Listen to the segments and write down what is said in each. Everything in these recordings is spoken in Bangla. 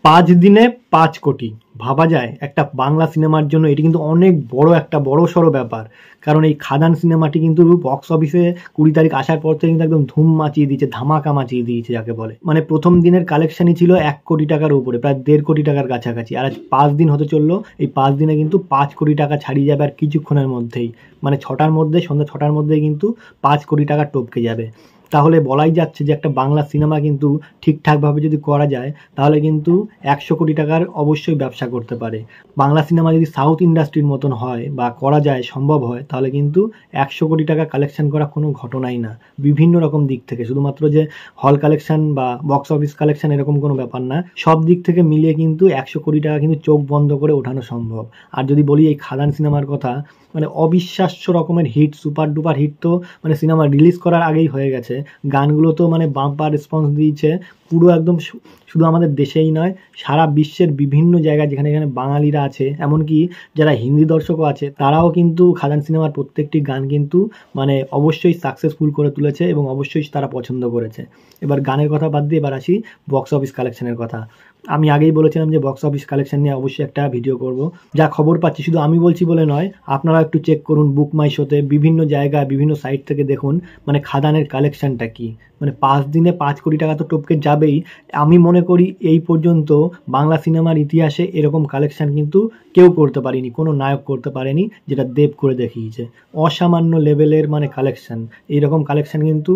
5 দিনে 5 কোটি ভাবা যায় একটা বাংলা সিনেমার জন্য। এটি কিন্তু অনেক বড় একটা বড়সড় ব্যাপার, কারণ এই খাদান সিনেমাটি কিন্তু বক্স অফিসে 20 তারিখ আসার পর থেকে কিন্তু একদম ধুম মাচিয়ে দিয়েছে, ধামাকা মাচিয়ে দিয়েছে যাকে বলে। মানে প্রথম দিনের কালেকশনই ছিল 1 কোটি টাকার উপরে, প্রায় 1.5 কোটি টাকার কাছাকাছি। আর আজ 5 দিন হতে চললো, এই 5 দিনে কিন্তু 5 কোটি টাকা ছাড়িয়ে যাবে আর কিছুক্ষণের মধ্যেই। মানে 6টার মধ্যে, সন্ধ্যা 6টার মধ্যেই কিন্তু 5 কোটি টাকা টপকে যাবে। তাহলে বলাই যাচ্ছে যে একটা বাংলা সিনেমা কিন্তু ঠিকঠাকভাবে যদি করা যায় তাহলে কিন্তু 100 কোটি টাকার অবশ্যই ব্যবসা করতে পারে। বাংলা সিনেমা যদি সাউথ ইন্ডাস্ট্রির মতন হয় বা করা যায়, সম্ভব হয়, তাহলে কিন্তু 100 কোটি টাকা কালেকশন করা কোনো ঘটনাই না। বিভিন্ন রকম দিক থেকে, শুধুমাত্র যে হল কালেকশন বা বক্স অফিস কালেকশন এরকম কোনো ব্যাপার না, সব দিক থেকে মিলিয়ে কিন্তু 100 কোটি টাকা কিন্তু চোখ বন্ধ করে ওঠানো সম্ভব। আর যদি বলি এই খাদান সিনেমার কথা, মানে অবিশ্বাস্য রকমের হিট, সুপার ডুপার হিট তো মানে সিনেমা রিলিজ করার আগেই হয়ে গেছে। গানগুলো তো মানে বাম্পার রেসপন্স দিয়েছে পুরো একদম, শুধু আমাদের দেশেই নয়, সারা বিশ্বের বিভিন্ন জায়গায় যেখানে যেখানে বাঙালিরা আছে, এমনকি যারা হিন্দি দর্শকও আছে, তারাও কিন্তু খাদান সিনেমার প্রত্যেকটি গান কিন্তু মানে অবশ্যই সাকসেসফুল করে তুলেছে এবং অবশ্যই তারা পছন্দ করেছে। এবার গানের কথা বাদ দিয়ে এবার আসি বক্স অফিস কালেকশনের কথা। আমি আগেই বলেছিলাম যে বক্স অফিস কালেকশন নিয়ে অবশ্যই একটা ভিডিও করব। যা খবর পাচ্ছি, শুধু আমি বলছি বলে নয়, আপনারা একটু চেক করুন বুক মাই শোতে, বিভিন্ন জায়গায় বিভিন্ন সাইট থেকে দেখুন মানে খাদানের কালেকশনটা কি। মানে 5 দিনে 5 কোটি টাকা তো টপকে যাবেই। আমি মনে করি এই পর্যন্ত বাংলা সিনেমার ইতিহাসে এরকম কালেকশন কিন্তু কেউ করতে পারেনি, কোনো নায়ক করতে পারেনি, যেটা দেব করে দেখিয়েছে। অসামান্য লেভেলের মানে কালেকশন, এইরকম কালেকশন কিন্তু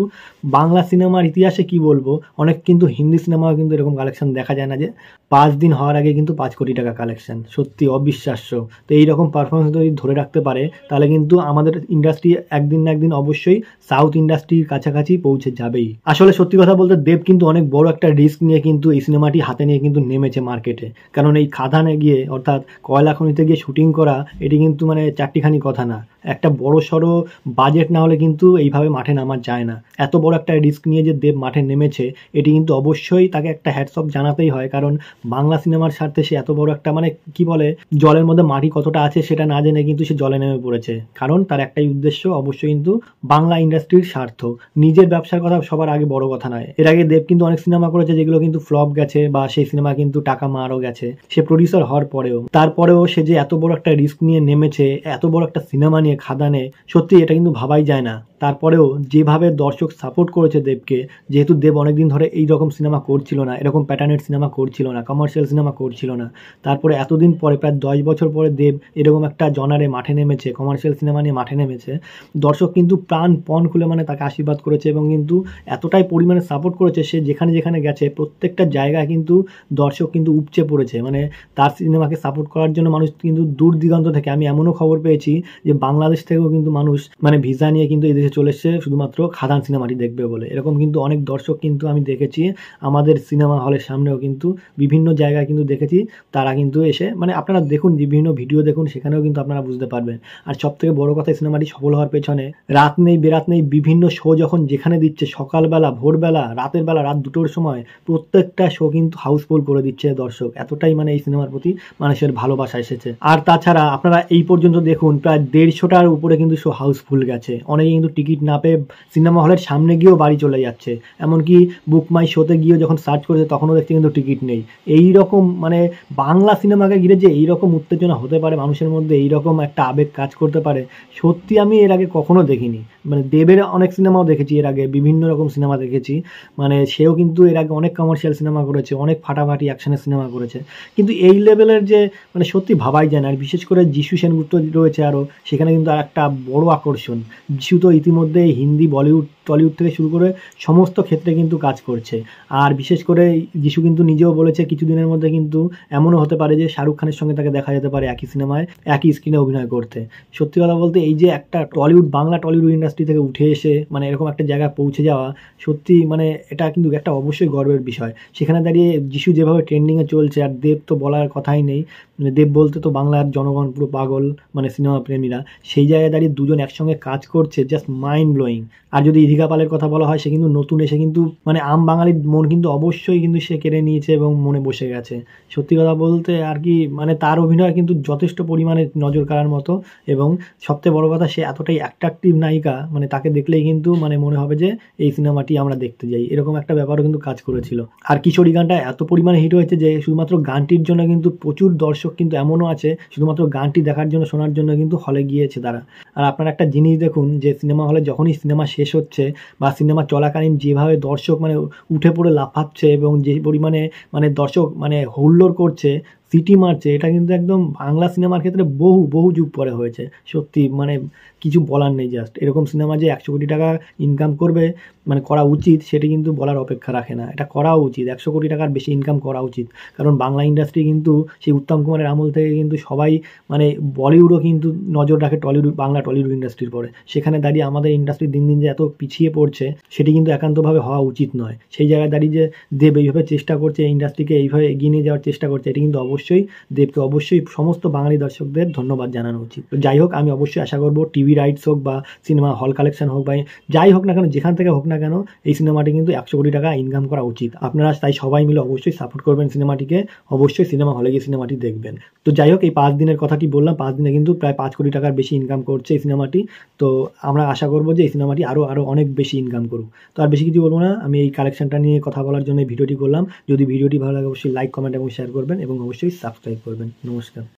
বাংলা সিনেমার ইতিহাসে কি বলবো, অনেক কিন্তু হিন্দি সিনেমাও কিন্তু এরকম কালেকশন দেখা যায় না যে 5 দিন হওয়ার আগে কিন্তু 5 কোটি টাকা কালেকশন। সত্যি অবিশ্বাস্য। তো এইরকম পারফরমেন্স যদি ধরে রাখতে পারে তাহলে কিন্তু আমাদের ইন্ডাস্ট্রি একদিন না একদিন অবশ্যই সাউথ ইন্ডাস্ট্রির কাছাকাছি পৌঁছে যাবেই। আসলে সত্যি কথা বলতে দেব কিন্তু অনেক বড় একটা রিস্ক নিয়ে কিন্তু এই সিনেমাটি হাতে নিয়ে কিন্তু নেমেছে মার্কেটে। কারণ এই খাদানে গিয়ে, অর্থাৎ কয়লা খনিতে গিয়ে শুটিং করা, এটি কিন্তু মানে চারটিখানি কথা না। একটা বড় সড়ো বাজেট না হলে কিন্তু এইভাবে মাঠে নামা যায় না। এত বড় একটা রিস্ক নিয়ে যে দেব মাঠে নেমেছে, এটি কিন্তু অবশ্যই তাকে একটা হ্যাটস অফ জানাতেই হয়। কারণ বাংলা সিনেমার স্বার্থে সে এত বড় একটা মানে কি বলে, জলের মধ্যে মাটি কতটা আছে সেটা না জেনে কিন্তু সে জলে নেমে পড়েছে। কারণ তার একটাই উদ্দেশ্য, অবশ্যই কিন্তু বাংলা ইন্ডাস্ট্রির স্বার্থ। নিজের ব্যবসার কথা সবার আগে বড় কথা নয়। এর আগে দেব কিন্তু অনেক সিনেমা করেছে যেগুলো কিন্তু ফ্লপ গেছে, বা সেই সিনেমা কিন্তু টাকা মারও গেছে সে প্রডিউসার হওয়ার পরেও। তারপরেও সে যে এত বড় একটা রিস্ক নিয়ে নেমেছে, এত বড় একটা সিনেমা নিয়ে খাদানে, সত্যি এটা কিন্তু ভাবাই যায় না। তারপরেও যেভাবে দর্শক সাপোর্ট করেছে দেবকে, যেহেতু দেব অনেকদিন ধরে এই রকম সিনেমা করছিল না, এরকম প্যাটার্নের সিনেমা করছিল না, কমার্শিয়াল সিনেমা করছিল না। তারপরে এতদিন পরে, প্রায় 10 বছর পরে দেব এরকম একটা জনারে মাঠে নেমেছে, কমার্শিয়াল সিনেমা নিয়ে মাঠে নেমেছে। দর্শক কিন্তু প্রাণপণ খুলে মানে তাকে আশীর্বাদ করেছে এবং কিন্তু এতটাই পরিমাণে সাপোর্ট করেছে, সে যেখানে যেখানে গেছে প্রত্যেকটা জায়গায় কিন্তু দর্শক কিন্তু উপচে পড়েছে। মানে তার সিনেমাকে সাপোর্ট করার জন্য মানুষ কিন্তু দূর দিগন্ত থেকে, আমি এমনও খবর পেয়েছি যে বাংলাদেশ থেকেও কিন্তু মানুষ মানে ভিসা নিয়ে কিন্তু এই দেশে চলে এসছে শুধুমাত্র খাদান সিনেমাটি দেখবে বলে। এরকম কিন্তু অনেক দর্শক কিন্তু আমি দেখেছি আমাদের সিনেমা হলের সামনেও, কিন্তু বিভিন্ন জায়গায় কিন্তু দেখেছি তারা কিন্তু এসে, মানে আপনারা দেখুন বিভিন্ন ভিডিও দেখুন, সেখানেও কিন্তু আপনারা বুঝতে পারবেন। আর সব থেকে বড় কথা, সিনেমাটি সফল হওয়ার পেছনে রাত নেই বেরাত নেই, বিভিন্ন শো যখন যেখানে দিচ্ছে, সকালবেলা, ভোরবেলা, রাতের বেলা, রাত 2টোর সময়, প্রত্যেকটা শো কিন্তু হাউসফুল করে দিচ্ছে দর্শক। এতটাই মানে এই সিনেমার প্রতি মানুষের ভালোবাসা এসেছে। আর তাছাড়া আপনারা এই পর্যন্ত দেখুন প্রায় 150টার উপরে কিন্তু শো হাউসফুল গেছে। অনেকে কিন্তু টিকিট না পেয়ে সিনেমা হলের সামনে গিয়েও বাড়ি চলে যাচ্ছে। এমনকি বুক মাই শোতে গিয়েও যখন সার্চ করেছে তখনও দেখছে কিন্তু টিকিট নেই। এই রকম মানে বাংলা সিনেমাকে ঘিরে যে এইরকম উত্তেজনা হতে পারে মানুষের মধ্যে, এইরকম একটা আবেগ কাজ করতে পারে, সত্যি আমি এর আগে কখনো দেখিনি। মানে দেবের অনেক সিনেমাও দেখেছি এর আগে, বিভিন্ন রকম সিনেমা দেখেছি, মানে সেও কিন্তু এর আগে অনেক কমার্শিয়াল সিনেমা করেছে, অনেক ফাটাফাটি অ্যাকশনের সিনেমা করেছে, কিন্তু এই লেভেলের যে মানে সত্যি ভাবাই যায় না। আর বিশেষ করে যিশু সেনগুপ্ত রয়েছে আরও, সেখানে কিন্তু আর একটা বড় আকর্ষণ। যিশু তো ইতিমধ্যে হিন্দি, বলিউড, টলিউড থেকে শুরু করে সমস্ত ক্ষেত্রে কিন্তু কাজ করছে। আর বিশেষ করে যিশু কিন্তু নিজেও বলেছে কিছুদিনের মধ্যে কিন্তু এমনও হতে পারে যে শাহরুখ খানের সঙ্গে তাকে দেখা যেতে পারে একই সিনেমায়, একই স্ক্রিনে অভিনয় করতে। সত্যি কথা বলতে এই যে একটা টলিউড, বাংলা টলিউড ইন্ডাস্ট্রি থেকে উঠে এসে মানে এরকম একটা জায়গায় পৌঁছে যাওয়া, সত্যি মানে এটা কিন্তু একটা অবশ্যই গর্বের বিষয়। সেখানে দাঁড়িয়ে যিশু যেভাবে ট্রেন্ডিংয়ে চলছে, আর দেব তো বলার কথাই নেই, মানে দেব বলতে তো বাংলার জনগণ পুরো পাগল, মানে সিনেমা প্রেমীরা। সেই জায়গায় দাঁড়িয়ে দুজন একসঙ্গে কাজ করছে, জাস্ট মাইন্ড ব্লোয়িং। আর যদি ইধিকা পালের কথা বলা হয়, সে কিন্তু নতুন এসে কিন্তু মানে বাঙালির মন কিন্তু অবশ্যই কিন্তু সে কেড়ে নিয়েছে এবং মনে বসে গেছে। সত্যি কথা বলতে আর কি, মানে তার অভিনয় কিন্তু যথেষ্ট পরিমাণে নজর কাড়ার মতো, এবং সবচেয়ে বড় কথা, সে এতটাই অ্যাট্রাকটিভ নায়িকা, মানে তাকে দেখলেই কিন্তু মানে মনে হবে যে এই সিনেমাটি আমরা দেখতে যাই, এরকম একটা ব্যাপারও কিন্তু কাজ করেছিল। আর কিশোরী গানটা এত পরিমাণে হিট হয়েছে যে শুধুমাত্র গানটির জন্য কিন্তু প্রচুর দর্শক কিন্তু এমনও আছে শুধুমাত্র গানটি দেখার জন্য, শোনার জন্য কিন্তু হলে গিয়েছে তারা। আর আপনারা একটা জিনিস দেখুন, যে সিনেমা হলে যখনই সিনেমা শেষ হচ্ছে বা সিনেমা চলাকালীন যেভাবে দর্শক মানে উঠে পড়ে লাফাচ্ছে এবং যে পরিমাণে মানে দর্শক মানে হুল্লোড় করছে, সিটি মারছে, এটা কিন্তু একদম বাংলা সিনেমার ক্ষেত্রে বহু বহু যুগ পরে হয়েছে। সত্যি মানে কিছু বলার নেই। জাস্ট এরকম সিনেমা যে 100 কোটি টাকা ইনকাম করবে, মানে করা উচিত, সেটি কিন্তু বলার অপেক্ষা রাখে না। এটা করা উচিত, 100 কোটি টাকার বেশি ইনকাম করা উচিত। কারণ বাংলা ইন্ডাস্ট্রি কিন্তু সেই উত্তম কুমারের আমল থেকে কিন্তু সবাই মানে বলিউডও কিন্তু নজর রাখে টলিউড ইন্ডাস্ট্রির পরে। সেখানে দাঁড়িয়ে আমাদের ইন্ডাস্ট্রি দিন দিন যে এত পিছিয়ে পড়ছে, সেটি কিন্তু একান্তভাবে হওয়া উচিত নয়। সেই জায়গায় দাঁড়িয়ে যে দেব এইভাবে চেষ্টা করছে, ইন্ডাস্ট্রিকে এইভাবে এগিয়ে নিয়ে যাওয়ার চেষ্টা করছে, এটি কিন্তু অবশ্যই দেবকে অবশ্যই সমস্ত বাঙালি দর্শকদের ধন্যবাদ জানানো উচিত। তো যাই হোক, আমি অবশ্যই আশা করবো টিভি রাইটস হোক বা সিনেমা হল কালেকশন হোক বা যাই হোক না কেন, যেখান থেকে হোক না কেন, এই সিনেমাটি কিন্তু 100 কোটি টাকা ইনকাম করা উচিত। আপনারা তাই সবাই মিলে অবশ্যই সাপোর্ট করবেন সিনেমাটিকে, অবশ্যই সিনেমা হলে গিয়ে সিনেমাটি দেখবেন। তো যাই হোক, এই 5 দিনের কথাটি বললাম, 5 দিনে কিন্তু প্রায় 5 কোটি টাকার বেশি ইনকাম করছে এই সিনেমাটি। তো আমরা আশা করবো যে এই সিনেমাটি আরও অনেক বেশি ইনকাম করুক। তো আর বেশি কিছু বলবো না, আমি এই কালেকশনটা নিয়ে কথা বলার জন্য এই ভিডিওটি করলাম। যদি ভিডিওটি ভালো লাগে অবশ্যই লাইক, কমেন্ট এবং শেয়ার করবেন এবং অবশ্যই সাবস্ক্রাইব করবেন। নমস্কার।